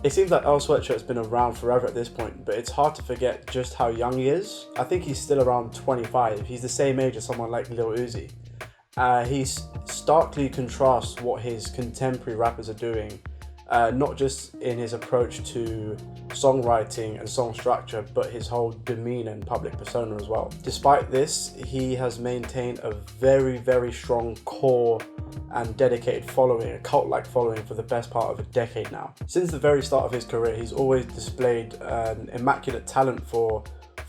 It seems like Earl Sweatshirt's been around forever at this point, but it's hard to forget just how young he is. I think he's still around 25. He's the same age as someone like Lil Uzi. He starkly contrasts what his contemporary rappers are doing, not just in his approach to songwriting and song structure, but his whole demeanor and public persona as well. Despite this, he has maintained a very, very strong core and dedicated following, a cult-like following for the best part of a decade now. Since the very start of his career, he's always displayed an immaculate talent for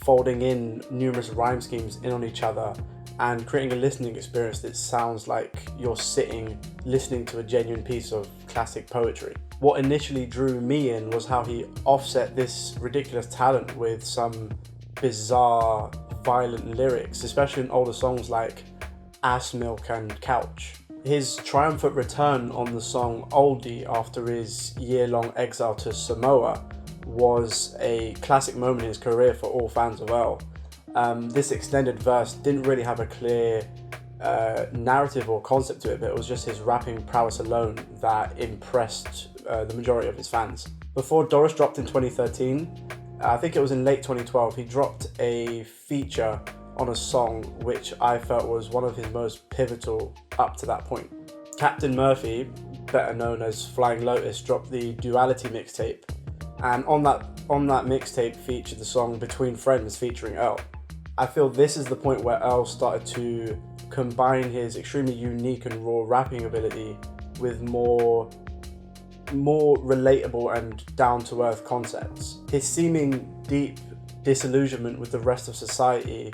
folding in numerous rhyme schemes in on each other and creating a listening experience that sounds like you're sitting listening to a genuine piece of classic poetry. What initially drew me in was how he offset this ridiculous talent with some bizarre, violent lyrics, especially in older songs like Ass Milk and Couch. His triumphant return on the song Oldie after his year-long exile to Samoa was a classic moment in his career for all fans of Earl. This extended verse didn't really have a clear narrative or concept to it, but it was just his rapping prowess alone that impressed the majority of his fans. Before Doris dropped in 2013, I think it was in late 2012, he dropped a feature on a song which I felt was one of his most pivotal up to that point. Captain Murphy, better known as Flying Lotus, dropped the Duality mixtape, and on that mixtape featured the song Between Friends featuring Earl. I feel this is the point where Earl started to combine his extremely unique and raw rapping ability with more relatable and down-to-earth concepts. His seeming deep disillusionment with the rest of society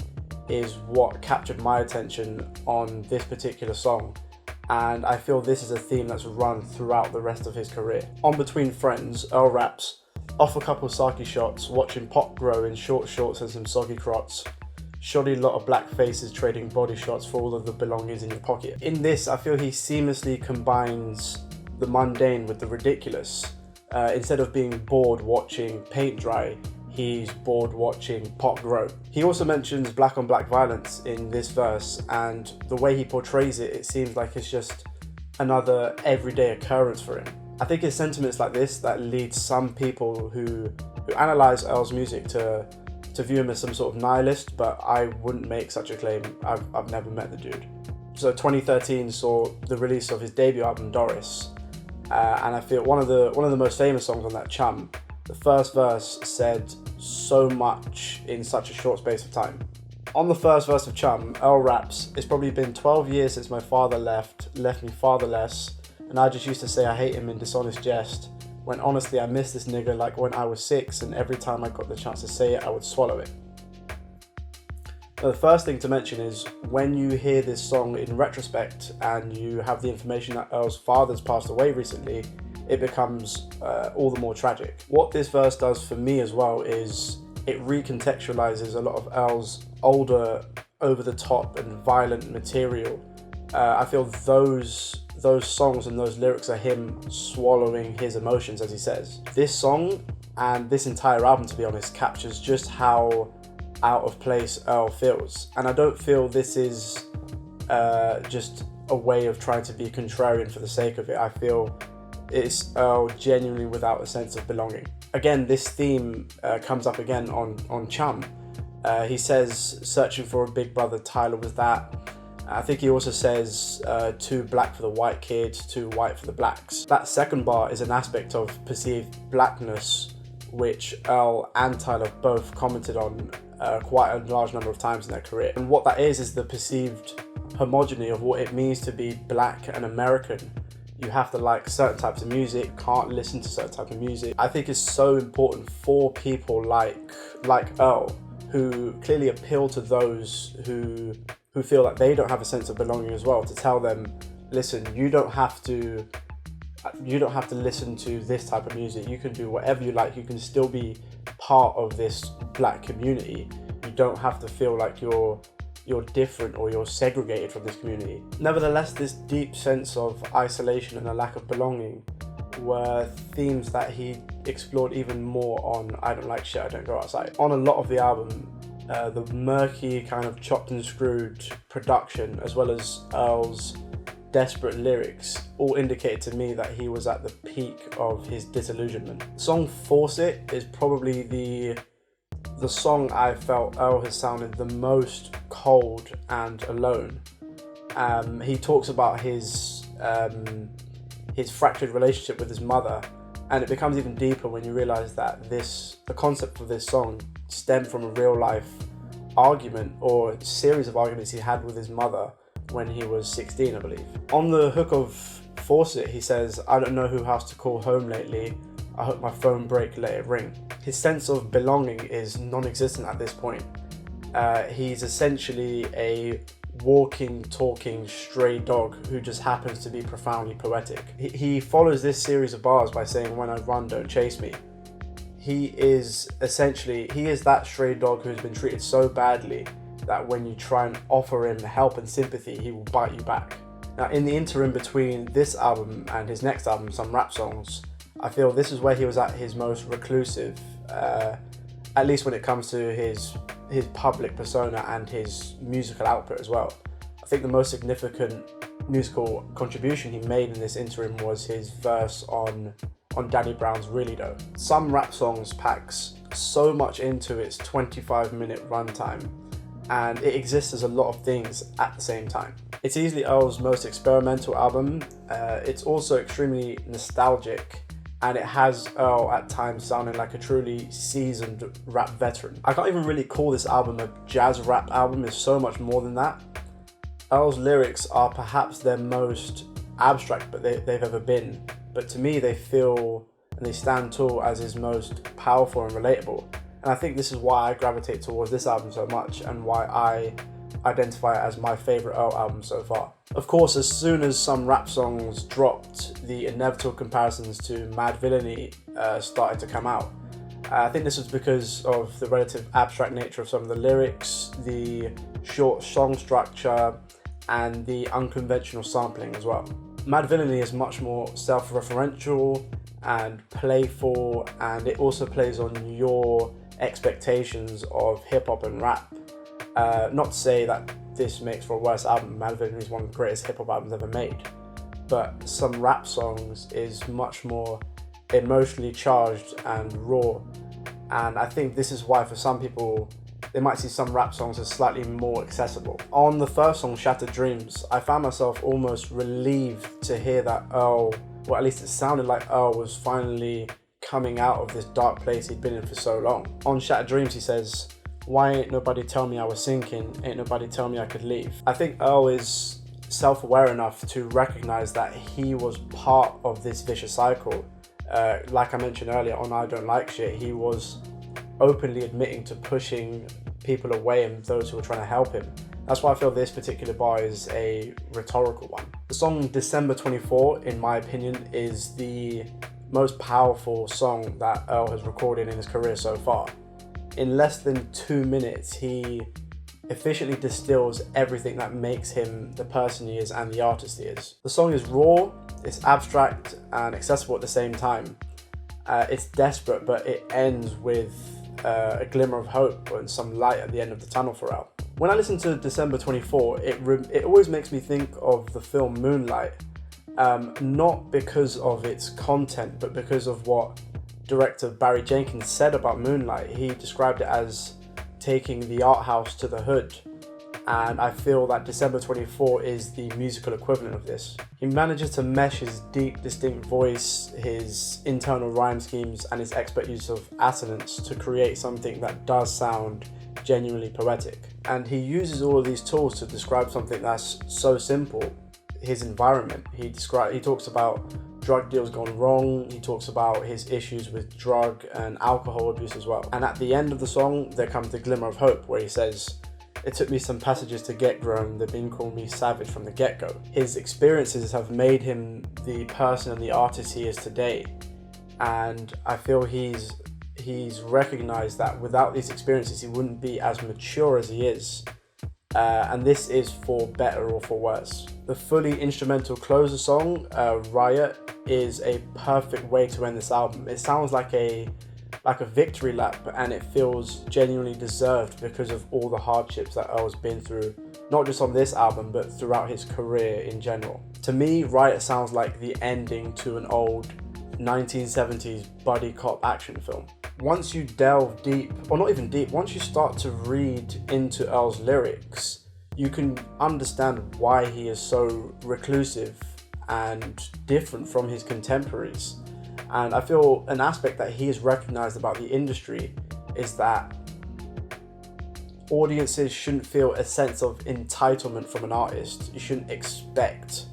is what captured my attention on this particular song, and I feel this is a theme that's run throughout the rest of his career. On Between Friends, Earl raps, "Off a couple sake shots, watching pop grow in short shorts and some soggy crots. Shoddy lot of black faces trading body shots for all of the belongings in your pocket." In this, I feel he seamlessly combines the mundane with the ridiculous. Instead of being bored watching paint dry, he's bored watching pop grow. He also mentions black on black violence in this verse, and the way he portrays it, it seems like it's just another everyday occurrence for him. I think it's sentiments like this that lead some people who analyze Earl's music to view him as some sort of nihilist, but I wouldn't make such a claim. I've never met the dude. So 2013 saw the release of his debut album Doris, and I feel one of the most famous songs on that, Chum. The first verse said so much in such a short space of time. On the first verse of Chum, Earl raps, "It's probably been 12 years since my father left me fatherless, and I just used to say I hate him in dishonest jest, when honestly I miss this nigga like when I was 6, and every time I got the chance to say it, I would swallow it." Now, the first thing to mention is when you hear this song in retrospect and you have the information that Earl's father's passed away recently, it becomes all the more tragic. What this verse does for me as well is it recontextualizes a lot of Earl's older, over-the-top and violent material. I feel those songs and those lyrics are him swallowing his emotions, as he says. This song and this entire album, to be honest, captures just how out of place Earl feels. And I don't feel this is just a way of trying to be contrarian for the sake of it. I feel it's Earl genuinely without a sense of belonging. Again, this theme comes up again on Chum. He says, "Searching for a big brother, Tyler was that." I think he also says, "Too black for the white kids, too white for the blacks." That second bar is an aspect of perceived blackness, which Earl and Tyler both commented on quite a large number of times in their career. And what that is the perceived homogeny of what it means to be black and American. You have to like certain types of music, can't listen to certain types of music. I think it's so important for people like Earl, who clearly appeal to those who feel like they don't have a sense of belonging as well, to tell them, listen, you don't have to listen to this type of music. You can do whatever you like. You can still be part of this black community. You don't have to feel like you're different or you're segregated from this community. Nevertheless, this deep sense of isolation and a lack of belonging were themes that he explored even more on I Don't Like Shit, I Don't Go Outside. On a lot of the album, the murky kind of chopped and screwed production, as well as Earl's desperate lyrics all indicated to me that he was at the peak of his disillusionment. The song Force It is probably the song I felt Earl has sounded the most cold and alone. He talks about his fractured relationship with his mother, and it becomes even deeper when you realize that the concept of this song stemmed from a real life argument or series of arguments he had with his mother when he was 16, I believe. On the hook of Force It, he says, "I don't know who has to call home lately. I hope my phone break, let it ring." His sense of belonging is non-existent at this point. He's essentially a walking, talking stray dog who just happens to be profoundly poetic. He follows this series of bars by saying, "When I run, don't chase me." He is that stray dog who's been treated so badly that when you try and offer him help and sympathy, he will bite you back. Now, in the interim between this album and his next album, Some Rap Songs, I feel this is where he was at his most reclusive, at least when it comes to his public persona and his musical output as well. I think the most significant musical contribution he made in this interim was his verse on Danny Brown's Really Though. Some Rap Songs packs so much into its 25-minute runtime, and it exists as a lot of things at the same time. It's easily Earl's most experimental album. It's also extremely nostalgic, and it has Earl at times sounding like a truly seasoned rap veteran. I can't even really call this album a jazz rap album. It's so much more than that. Earl's lyrics are perhaps their most abstract they've ever been, but to me they feel and they stand tall as his most powerful and relatable. And I think this is why I gravitate towards this album so much and why I identify it as my favourite Earl album so far. Of course, as soon as Some Rap Songs dropped, the inevitable comparisons to Mad Villainy started to come out. I think this was because of the relative abstract nature of some of the lyrics, the short song structure, and the unconventional sampling as well. Mad Villainy is much more self-referential and playful, and it also plays on your expectations of hip-hop and rap. Not to say that this makes for a worse album. Mad Villainy is one of the greatest hip-hop albums ever made, but Some Rap Songs is much more emotionally charged and raw, and I think this is why for some people they might see Some Rap Songs as slightly more accessible. On the first song, Shattered Dreams, I found myself almost relieved to hear that Earl, or at least it sounded like Earl, was finally coming out of this dark place he'd been in for so long. On Shattered Dreams, he says, "Why ain't nobody tell me I was sinking? Ain't nobody tell me I could leave?" I think Earl is self-aware enough to recognize that he was part of this vicious cycle. Like I mentioned earlier on I Don't Like Shit, he was openly admitting to pushing people away and those who were trying to help him. That's why I feel this particular bar is a rhetorical one. The song December 24, in my opinion, is the most powerful song that Earl has recorded in his career so far. In less than 2 minutes, he efficiently distills everything that makes him the person he is and the artist he is. The song is raw, it's abstract and accessible at the same time. It's desperate, but it ends with a glimmer of hope and some light at the end of the tunnel for Earl. When I listen to December 24, it always makes me think of the film Moonlight, not because of its content, but because of what director Barry Jenkins said about Moonlight. He described it as taking the art house to the hood, and I feel that December 24 is the musical equivalent of this. He manages to mesh his deep, distinct voice, his internal rhyme schemes, and his expert use of assonance to create something that does sound genuinely poetic. And he uses all of these tools to describe something that's so simple, his environment. He talks about drug deals gone wrong, he talks about his issues with drug and alcohol abuse as well. And at the end of the song, there comes the glimmer of hope where he says, "It took me some passages to get grown, they've been calling me savage from the get-go." His experiences have made him the person and the artist he is today. And I feel he's recognized that without these experiences, he wouldn't be as mature as he is. And this is for better or for worse. The fully instrumental closer song, Riot, is a perfect way to end this album. It sounds like a victory lap, and it feels genuinely deserved because of all the hardships that Earl's been through not just on this album, but throughout his career in general. To me, Riot sounds like the ending to an old 1970s buddy cop action film. Once you delve deep, or not even deep, once you start to read into Earl's lyrics, you can understand why he is so reclusive and different from his contemporaries. And I feel an aspect that he has recognized about the industry is that audiences shouldn't feel a sense of entitlement from an artist. You shouldn't expect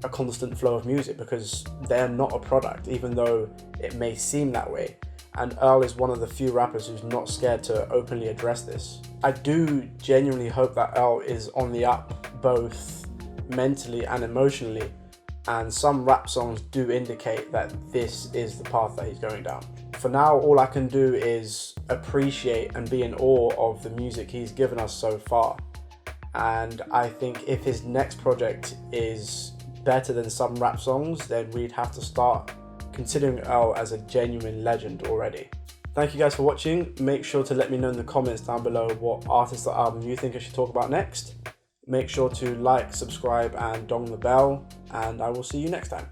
a constant flow of music because they're not a product, even though it may seem that way. And Earl is one of the few rappers who's not scared to openly address this. I do genuinely hope that Earl is on the up, both mentally and emotionally, and some rap songs do indicate that this is the path that he's going down. For now, all I can do is appreciate and be in awe of the music he's given us so far. And I think if his next project is better than some rap songs, then we'd have to start considering Earl as a genuine legend already. Thank you guys for watching. Make sure to let me know in the comments down below what artist or album you think I should talk about next. Make sure to like, subscribe and dong the bell, and I will see you next time.